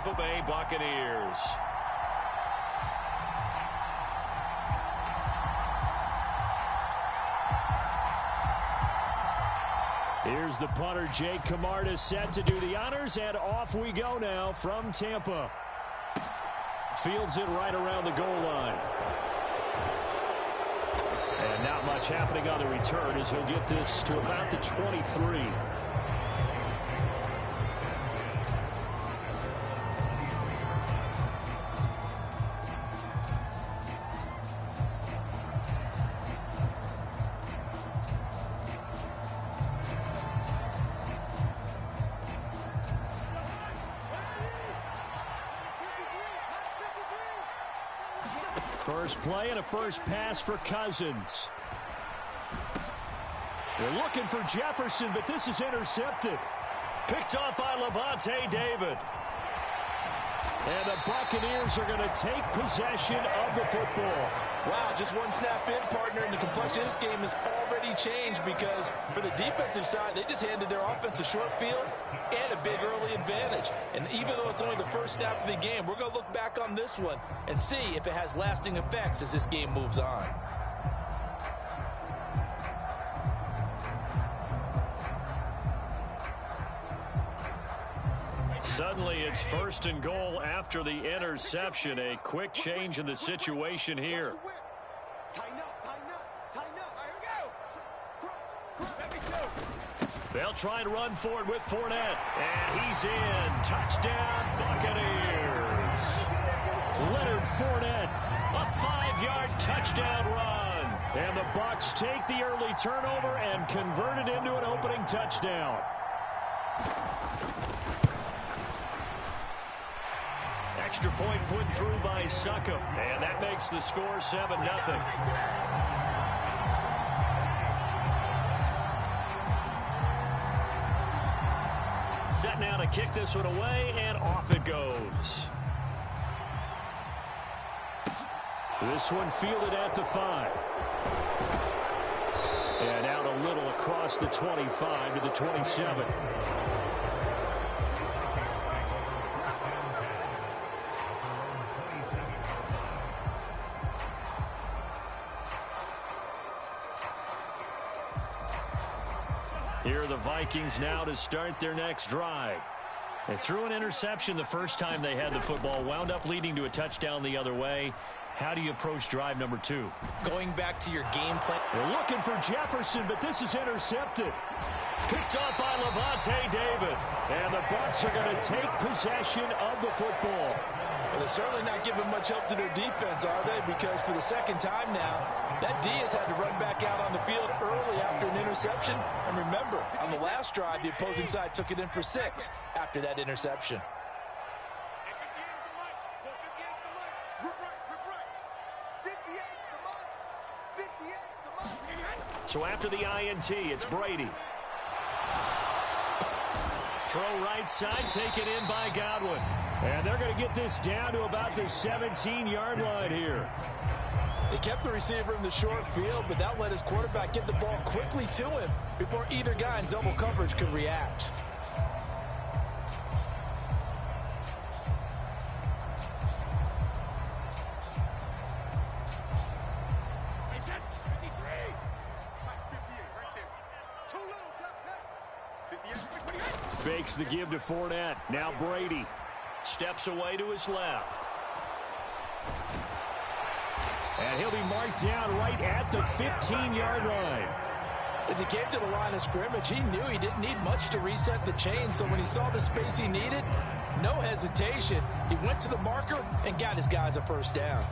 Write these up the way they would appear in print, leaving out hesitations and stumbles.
Tampa Bay Buccaneers. Here's the punter, Jake Camarda, set to do the honors, and off we go now from Tampa. Fields it right around the goal line. And not much happening on the return as he'll get this to about the 23. First play and a first pass for Cousins. They're looking for Jefferson, but this is intercepted. Picked off by Levante David. And the Buccaneers are going to take possession of the football. Wow, just one snap in, partner, and the complexion of this game has already changed because for the defensive side, they just handed their offense a short field and a big early advantage. And even though it's only the first snap of the game, we're going to look back on this one and see if it has lasting effects as this game moves on. Suddenly, it's first and goal after the interception. A quick change in the situation here. They'll try and run forward with Fournette. And he's in. Touchdown, Buccaneers. Leonard Fournette, a 5-yard touchdown run. And the Bucs take the early turnover and convert it into an opening touchdown. Extra point put through by Succop, and that makes the score 7-0. Set now to kick this one away, and off it goes. This one fielded at the 5. And out a little across the 25 to the 27. Here are the Vikings now to start their next drive. They threw an interception the first time they had the football, wound up leading to a touchdown the other way. How do you approach drive number 2? Going back to your game plan. They're looking for Jefferson, but this is intercepted. Picked off by Levante David. And the Bucs are going to take possession of the football. Well, they're certainly not giving much help to their defense, are they? Because for the second time now, that D has had to run back out on the field early after an interception. And remember, on the last drive, the opposing side took it in for 6 after that interception. So after the INT, it's Brady. Throw right side, taken in by Godwin. And they're going to get this down to about the 17-yard line here. They kept the receiver in the short field, but that let his quarterback get the ball quickly to him before either guy in double coverage could react. Fakes the give to Fournette. Now Brady steps away to his left. And he'll be marked down right at the 15-yard line. As he came to the line of scrimmage, he knew he didn't need much to reset the chain. So when he saw the space he needed, no hesitation. He went to the marker and got his guys a first down.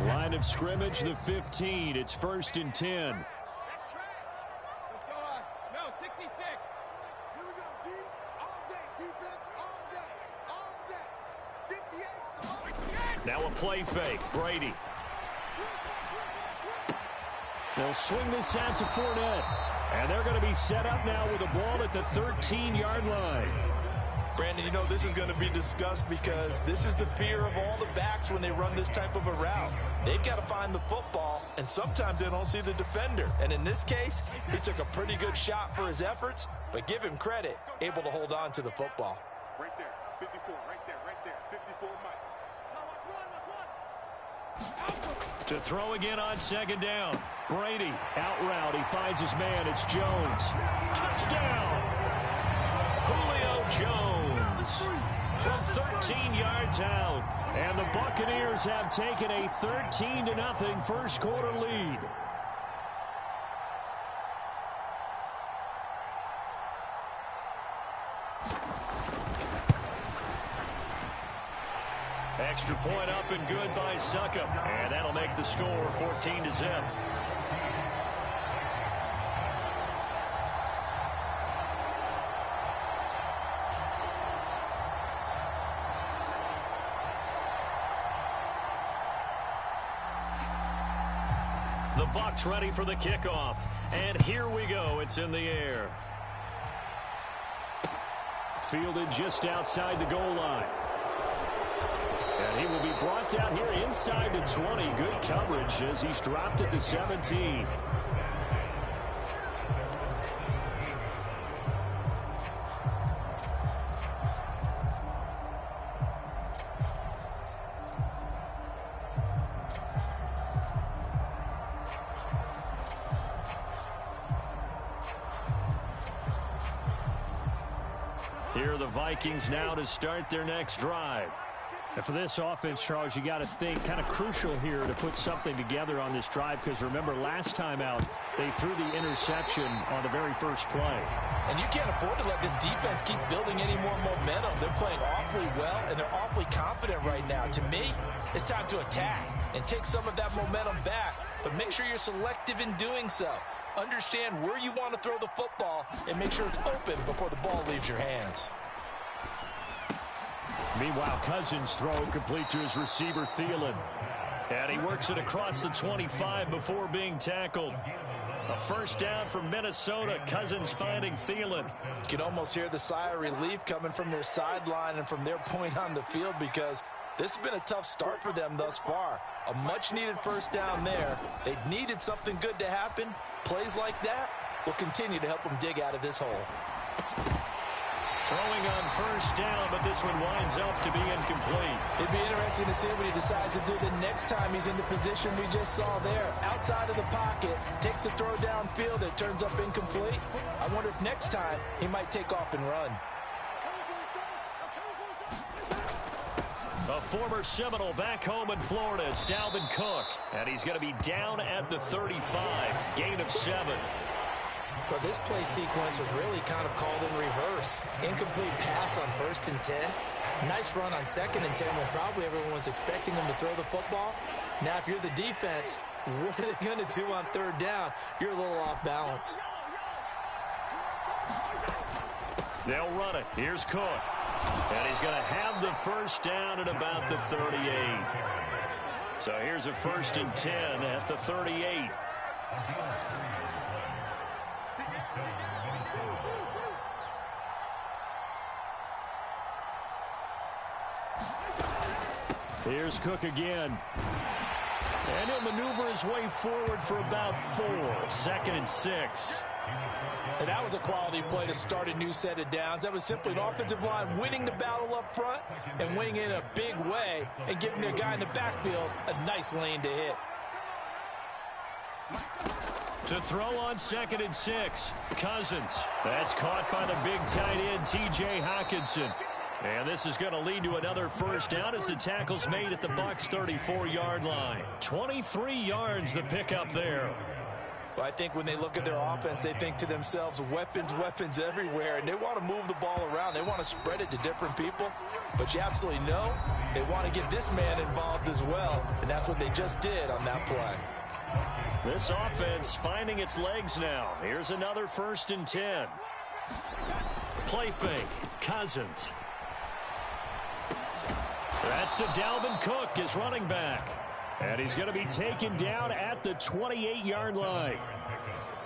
Line of scrimmage, the 15. It's 1st and 10. Now a play fake. Brady. They'll swing this out to Fournette. And they're going to be set up now with the ball at the 13-yard line. Brandon, you know this is going to be discussed because this is the fear of all the backs when they run this type of a route. They've got to find the football, and sometimes they don't see the defender. And in this case, he took a pretty good shot for his efforts, but give him credit, able to hold on to the football. Right there. 54, right there, 54 Mike. To throw again on second down. Brady, out route. He finds his man. It's Jones. Touchdown! Julio Jones from 13 yards out. And the Buccaneers have taken a 13-0 first quarter lead. Extra point up and good by Suckup. And that'll make the score 14-0. The Bucs ready for the kickoff. And here we go. It's in the air. Fielded just outside the goal line. And he will be brought down here inside the 20. Good coverage as he's dropped at the 17. Here are the Vikings now to start their next drive. And for this offense, Charles, you got to think kind of crucial here to put something together on this drive, because remember last time out they threw the interception on the very first play. And you can't afford to let this defense keep building any more momentum. They're playing awfully well, and they're awfully confident right now. To me, it's time to attack and take some of that momentum back, but make sure you're selective in doing so. Understand where you want to throw the football and make sure it's open before the ball leaves your hands. Meanwhile, Cousins' throw complete to his receiver, Thielen. And he works it across the 25 before being tackled. A first down from Minnesota. Cousins finding Thielen. You can almost hear the sigh of relief coming from their sideline and from their point on the field, because this has been a tough start for them thus far. A much-needed first down there. They needed something good to happen. Plays like that will continue to help them dig out of this hole. Throwing on first down, but this one winds up to be incomplete. It'd be interesting to see what he decides to do the next time he's in the position we just saw there. Outside of the pocket, takes a throw downfield, it turns up incomplete. I wonder if next time he might take off and run. A former Seminole back home in Florida. It's Dalvin Cook. And he's going to be down at the 35. Gain of 7. Well, this play sequence was really kind of called in reverse. Incomplete pass on 1st and 10. Nice run on 2nd and 10 when probably everyone was expecting him to throw the football. Now, if you're the defense, what are they going to do on 3rd down? You're a little off balance. They'll run it. Here's Cook. And he's going to have the first down at about the 38. So here's a 1st and 10 at the 38. Here's Cook again. And he'll maneuver his way forward for about 4. 2nd and 6. And that was a quality play to start a new set of downs. That was simply an offensive line winning the battle up front and winning in a big way and giving their guy in the backfield a nice lane to hit. To throw on 2nd and 6. Cousins. That's caught by the big tight end, T.J. Hockenson. And this is going to lead to another first down as the tackle's made at the Bucs' 34-yard line. 23 yards the pickup there. Well, I think when they look at their offense, they think to themselves, weapons, weapons everywhere, and they want to move the ball around. They want to spread it to different people, but you absolutely know they want to get this man involved as well, and that's what they just did on that play. This offense finding its legs now. Here's another 1st and 10. Play fake. Cousins. That's to Dalvin Cook, his running back. And he's going to be taken down at the 28-yard line.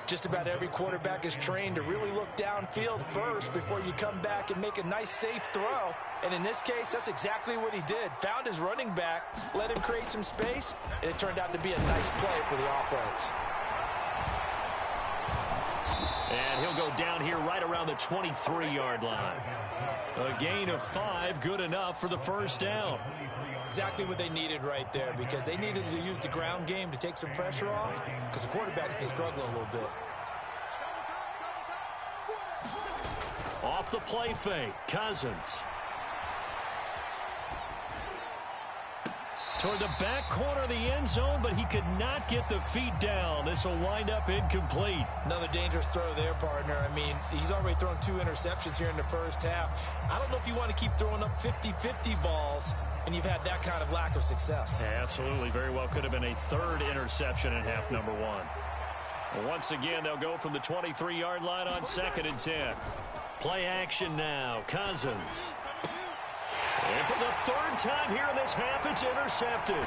Just about every quarterback is trained to really look downfield first before you come back and make a nice, safe throw. And in this case, that's exactly what he did. Found his running back, let him create some space, and it turned out to be a nice play for the offense. And he'll go down here right around the 23-yard line. A gain of 5, good enough for the first down. Exactly what they needed right there, because they needed to use the ground game to take some pressure off, because the quarterback's been struggling a little bit. Off the play fake, Cousins. Toward the back corner of the end zone, but he could not get the feet down. This will wind up incomplete. Another dangerous throw there, partner. I mean, he's already thrown 2 interceptions here in the first half. I don't know if you want to keep throwing up 50-50 balls, and you've had that kind of lack of success. Yeah, absolutely. Very well could have been a 3rd interception in half number 1. Well, once again, they'll go from the 23-yard line on 2nd and 10. Play action now. Cousins. And for the 3rd time here in this half, it's intercepted.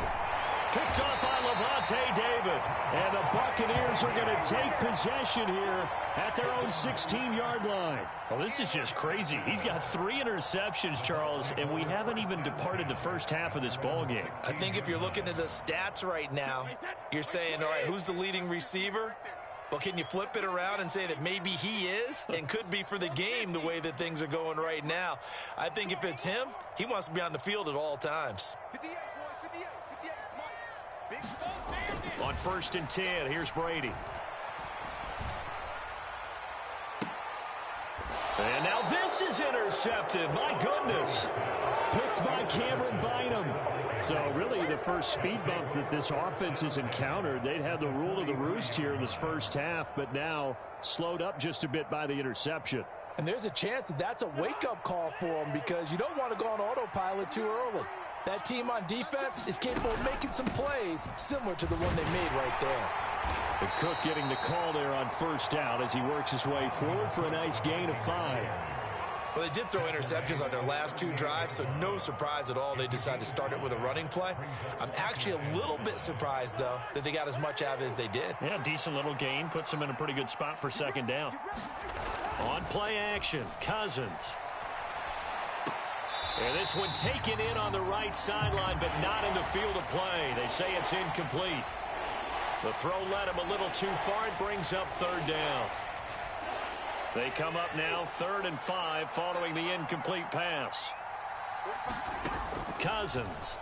Picked off by Levante David. And the Buccaneers are going to take possession here at their own 16-yard line. Well, this is just crazy. He's got 3 interceptions, Charles, and we haven't even departed the first half of this ballgame. I think if you're looking at the stats right now, you're saying, all right, who's the leading receiver? Well, can you flip it around and say that maybe he is and could be for the game the way that things are going right now? I think if it's him, he wants to be on the field at all times. On 1st and 10, here's Brady. And now this is intercepted. My goodness. Picked by Cameron Bynum. So really the first speed bump that this offense has encountered, they'd had the rule of the roost here in this first half, but now slowed up just a bit by the interception. And there's a chance that that's a wake-up call for them, because you don't want to go on autopilot too early. That team on defense is capable of making some plays similar to the one they made right there. And Cook getting the call there on 1st down as he works his way forward for a nice gain of 5. Well, they did throw interceptions on their last 2 drives, so no surprise at all they decided to start it with a running play. I'm actually a little bit surprised, though, that they got as much out of it as they did. Yeah, decent little gain. Puts them in a pretty good spot for 2nd down. On play action, Cousins. And this one taken in on the right sideline, but not in the field of play. They say it's incomplete. The throw led him a little too far. It brings up 3rd down. They come up now 3rd and 5 following the incomplete pass. Cousins.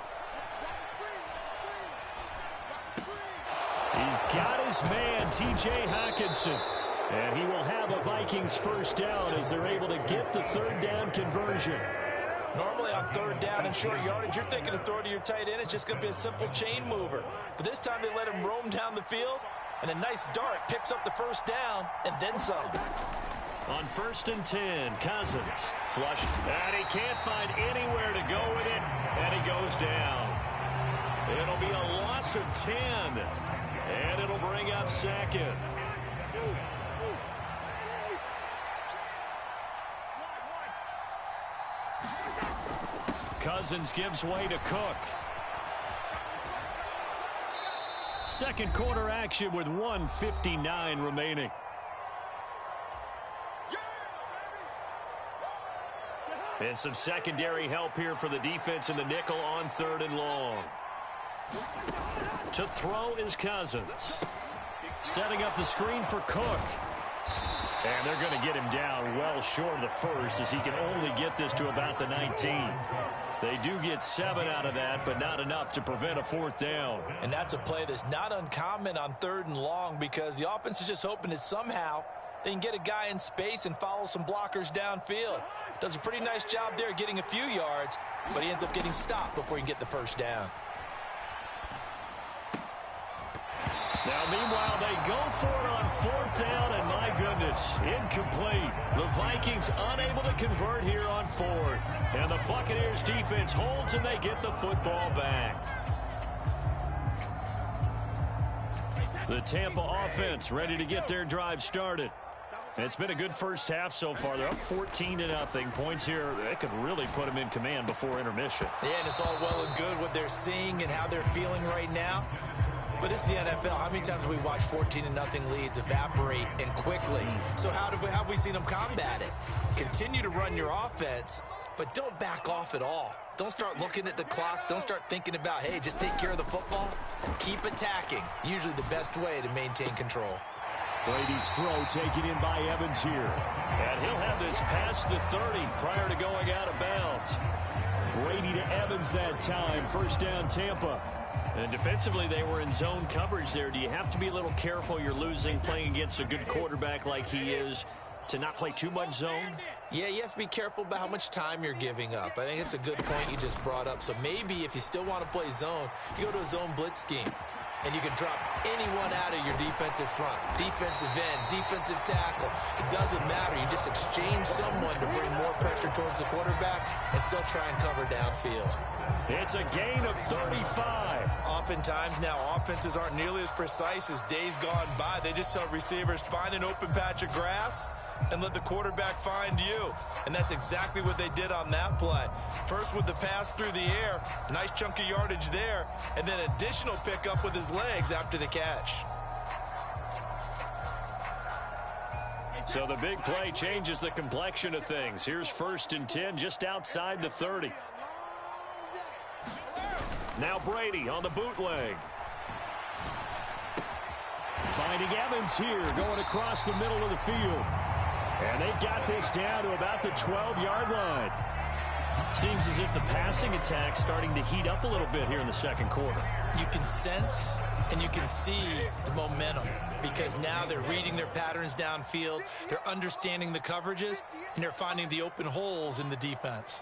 He's got his man, T.J. Hockenson. And he will have a Vikings 1st down as they're able to get the 3rd down conversion. Normally on 3rd down and short yardage, you're thinking of throw to your tight end. It's just going to be a simple chain mover. But this time they let him roam down the field, and a nice dart picks up the 1st down and then some. On 1st and 10, Cousins flushed, and he can't find anywhere to go with it, and he goes down. It'll be a loss of 10, and it'll bring up 2nd. Cousins gives way to Cook. 2nd quarter action with 1:59 remaining. And some secondary help here for the defense in the nickel on 3rd and long. To throw is Cousins. Setting up the screen for Cook. And they're going to get him down well short of the 1st, as he can only get this to about the 19. They do get 7 out of that, but not enough to prevent a 4th down. And that's a play that's not uncommon on 3rd and long, because the offense is just hoping that somehow they can get a guy in space and follow some blockers downfield. Does a pretty nice job there getting a few yards, but he ends up getting stopped before he can get the 1st down. Now, meanwhile, they go for it on 4th down, and my goodness, incomplete. The Vikings unable to convert here on 4th. And the Buccaneers defense holds, and they get the football back. The Tampa offense ready to get their drive started. It's been a good first half so far. They're up 14-0. Points here, that could really put them in command before intermission. Yeah, and it's all well and good what they're seeing and how they're feeling right now. But it's the NFL. How many times have we watched 14-0 leads evaporate and quickly? So how have we seen them combat it? Continue to run your offense, but don't back off at all. Don't start looking at the clock. Don't start thinking about, hey, just take care of the football. Keep attacking. Usually the best way to maintain control. Brady's throw taken in by Evans here. And he'll have this past the 30 prior to going out of bounds. Brady to Evans that time. First down, Tampa. And defensively, they were in zone coverage there. Do you have to be a little careful? You're losing playing against a good quarterback like he is to not play too much zone? Yeah, you have to be careful about how much time you're giving up. I think it's a good point you just brought up. So maybe if you still want to play zone, you go to a zone blitz scheme. And you can drop anyone out of your defensive front. Defensive end, defensive tackle. It doesn't matter. You just exchange someone to bring more pressure towards the quarterback and still try and cover downfield. It's a gain of 35. Oftentimes now, offenses aren't nearly as precise as days gone by. They just tell receivers, find an open patch of grass and let the quarterback find you. And that's exactly what they did on that play. First with the pass through the air, nice chunk of yardage there, and then additional pickup with his legs after the catch. So the big play changes the complexion of things. Here's 1st and 10 just outside the 30. Now Brady on the bootleg. Finding Evans here, going across the middle of the field. And they've got this down to about the 12-yard line. Seems as if the passing attack's starting to heat up a little bit here in the second quarter. You can sense and you can see the momentum because now they're reading their patterns downfield, they're understanding the coverages, and they're finding the open holes in the defense.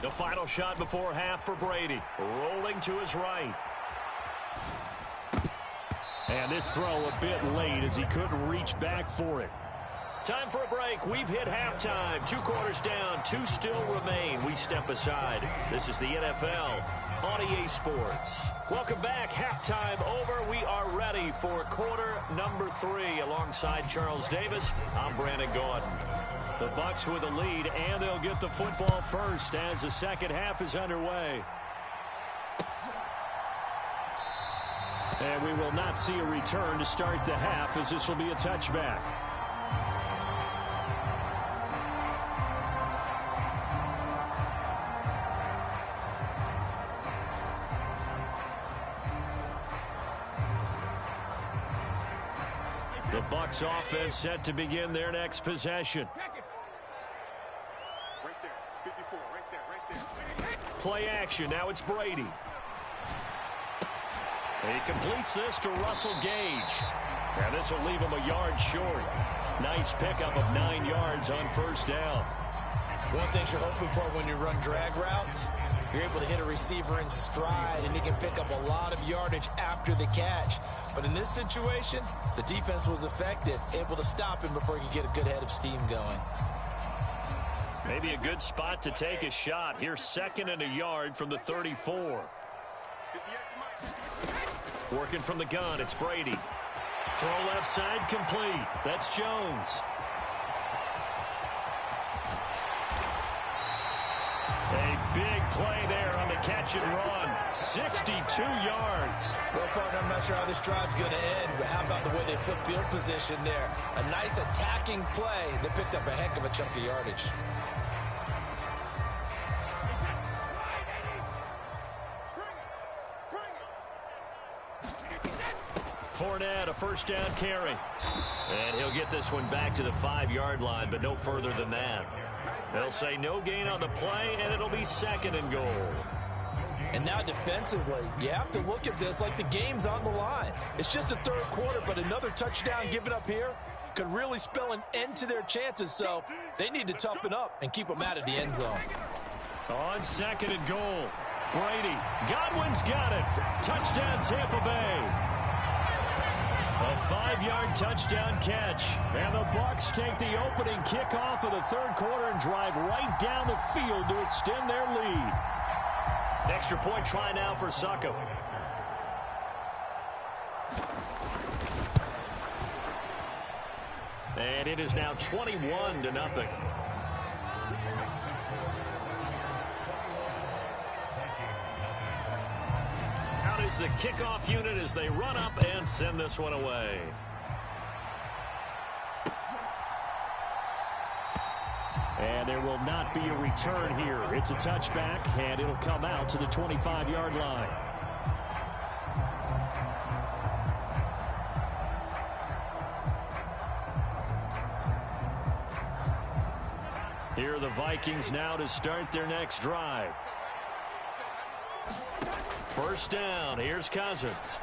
The final shot before half for Brady. Rolling to his right. And this throw a bit late as he couldn't reach back for it. Time for a break. We've hit halftime. 2 quarters down. 2 still remain. We step aside. This is the NFL on EA Sports. Welcome back. Halftime over. We are ready for quarter number 3. Alongside Charles Davis, I'm Brandon Gordon. The Bucs with a lead, and they'll get the football first as the second half is underway. And we will not see a return to start the half as this will be a touchback. The Bucs offense set to begin their next possession. Right there, 54, right there. Play action. Now it's Brady. He completes this to Russell Gage. And this will leave him a yard short. Nice pickup of 9 yards on first down. One thing you're hoping for when you run drag routes, you're able to hit a receiver in stride, and he can pick up a lot of yardage after the catch. But in this situation, the defense was effective, able to stop him before he could get a good head of steam going. Maybe a good spot to take a shot. Here's 2nd and a yard from the 34. Working from the gun, it's Brady. Throw left side complete. That's Jones. A big play there on the catch and run. 62 yards. Well, partner, I'm not sure how this drive's going to end, but how about the way they flip field position there? A nice attacking play that picked up a heck of a chunk of yardage. Fournette, a first down carry. And he'll get this one back to the 5-yard line, but no further than that. They'll say no gain on the play, and it'll be 2nd and goal. And now defensively, you have to look at this like the game's on the line. It's just the 3rd quarter, but another touchdown given up here could really spell an end to their chances, so they need to toughen up and keep them out of the end zone. On 2nd and goal, Brady. Godwin's got it. Touchdown, Tampa Bay. A 5-yard touchdown catch. And the Bucs take the opening kickoff of the 3rd quarter and drive right down the field to extend their lead. Extra point try now for Succo. And it is now 21-0. Out is the kickoff unit as they run up and send this one away. And there will not be a return here. It's a touchback, and it'll come out to the 25-yard line. Here are the Vikings now to start their next drive. First down. Here's Cousins.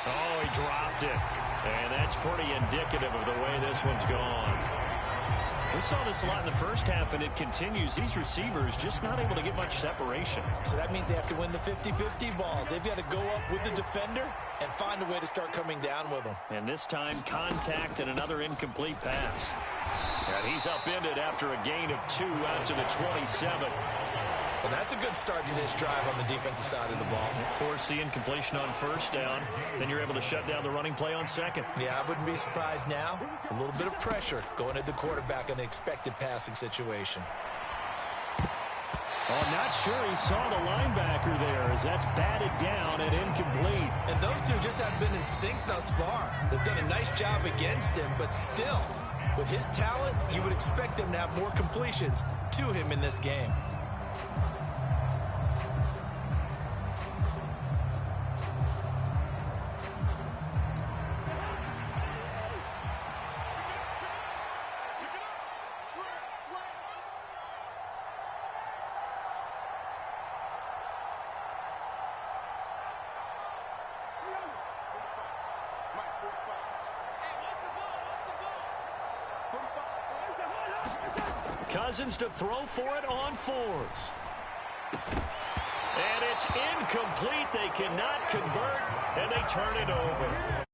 Oh, he dropped it. And that's pretty indicative of the way this one's gone. We saw this a lot in the first half, and it continues. These receivers just not able to get much separation. So that means they have to win the 50-50 balls. They've got to go up with the defender and find a way to start coming down with them. And this time, contact and another incomplete pass. And he's upended after a gain of 2 out to the 27. Well, that's a good start to this drive on the defensive side of the ball. Force the incompletion on first down. Then you're able to shut down the running play on second. Yeah, I wouldn't be surprised now. A little bit of pressure going at the quarterback in an expected passing situation. Oh, I'm not sure he saw the linebacker there as that's batted down and incomplete. And those two just haven't been in sync thus far. They've done a nice job against him, but still, with his talent, you would expect them to have more completions to him in this game. Cousins to throw for it on 4th. And it's incomplete. They cannot convert, and they turn it over.